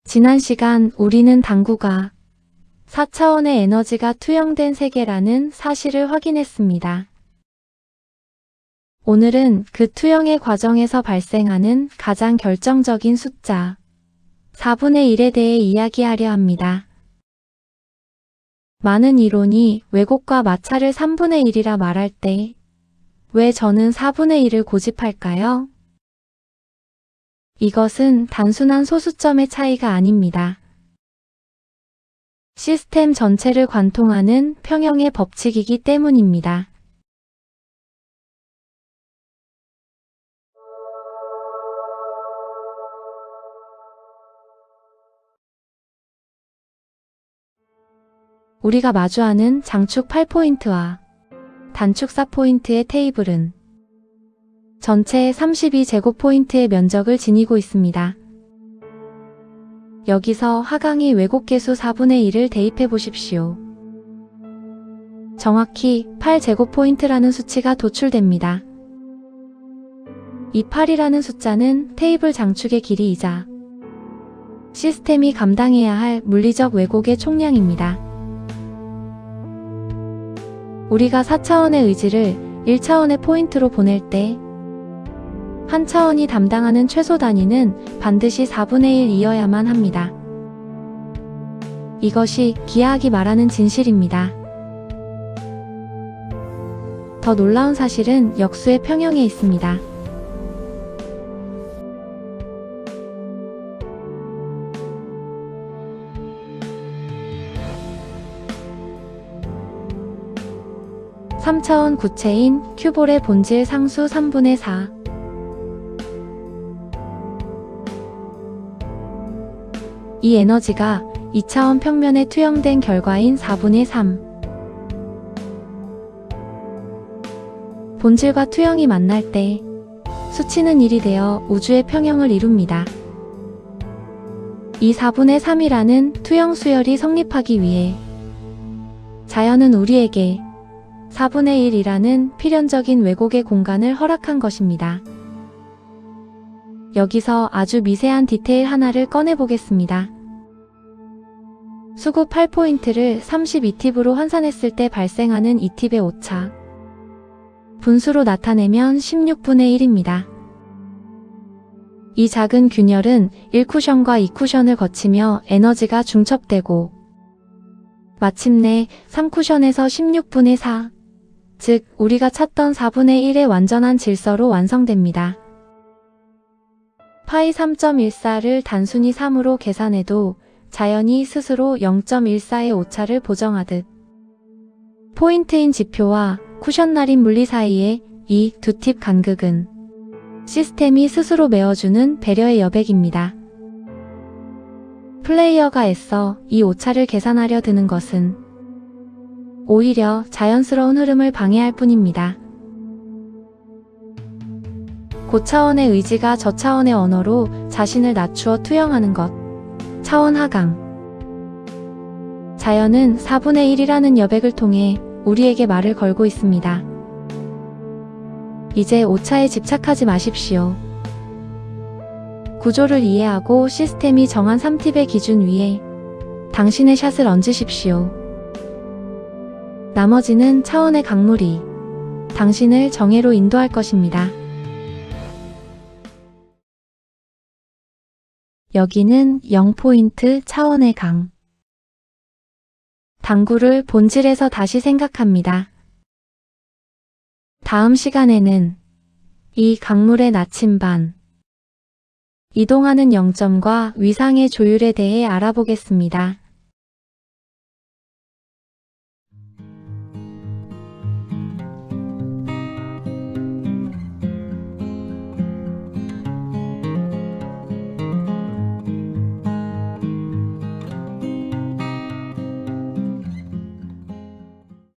지난 시간 우리는 당구가 4차원의 에너지가 투영된 세계라는 사실을 확인했습니다. 오늘은 그 투영의 과정에서 발생하는 가장 결정적인 숫자 4분의 1에 대해 이야기하려 합니다. 많은 이론이 왜곡과 마찰을 3분의 1이라 말할 때 왜 저는 4분의 1을 고집할까요? 이것은 단순한 소수점의 차이가 아닙니다. 시스템 전체를 관통하는 평형의 법칙이기 때문입니다. 우리가 마주하는 장축 8포인트와 단축 4포인트의 테이블은 전체 32제곱포인트의 면적을 지니고 있습니다. 여기서 하강이 왜곡계수 4분의 1을 대입해 보십시오. 정확히 8제곱포인트라는 수치가 도출됩니다. 이 8이라는 숫자는 테이블 장축의 길이이자 시스템이 감당해야 할 물리적 왜곡의 총량입니다. 우리가 4차원의 의지를 1차원의 포인트로 보낼 때 한 차원이 담당하는 최소 단위는 반드시 4분의 1이어야만 합니다. 이것이 기하학이 말하는 진실입니다. 더 놀라운 사실은 역수의 평형에 있습니다. (3차원) 구체인 큐볼의 본질 상수 3분의 4 이 에너지가 2차원 평면에 투영된 결과인 4분의 3 본질과 투영이 만날 때 수치는 1이 되어 우주의 평형을 이룹니다. 이 4분의 3이라는 투영 수열이 성립하기 위해 자연은 우리에게 4분의 1이라는 필연적인 왜곡의 공간을 허락한 것입니다. 여기서 아주 미세한 디테일 하나를 꺼내보겠습니다. 수구 8포인트를 32팁으로 환산했을 때 발생하는 2팁의 오차. 분수로 나타내면 16분의 1입니다. 이 작은 균열은 1쿠션과 2쿠션을 거치며 에너지가 중첩되고 마침내 3쿠션에서 16분의 4, 즉 우리가 찾던 4분의 1의 완전한 질서로 완성됩니다. 파이 3.14를 단순히 3으로 계산해도 자연이 스스로 0.14의 오차를 보정하듯 포인트인 지표와 쿠션날인 물리 사이의 이 두 팁 간극은 시스템이 스스로 메워주는 배려의 여백입니다. 플레이어가 애써 이 오차를 계산하려 드는 것은 오히려 자연스러운 흐름을 방해할 뿐입니다. 고차원의 의지가 저차원의 언어로 자신을 낮추어 투영하는 것. 차원 하강. 자연은 4분의 1이라는 여백을 통해 우리에게 말을 걸고 있습니다. 이제 오차에 집착하지 마십시오. 구조를 이해하고 시스템이 정한 3팁의 기준 위에 당신의 샷을 얹으십시오. 나머지는 차원의 강물이 당신을 정예로 인도할 것입니다. 여기는 0포인트 차원의 강. 당구를 본질에서 다시 생각합니다. 다음 시간에는 이 강물의 나침반, 이동하는 0점과 위상의 조율에 대해 알아보겠습니다.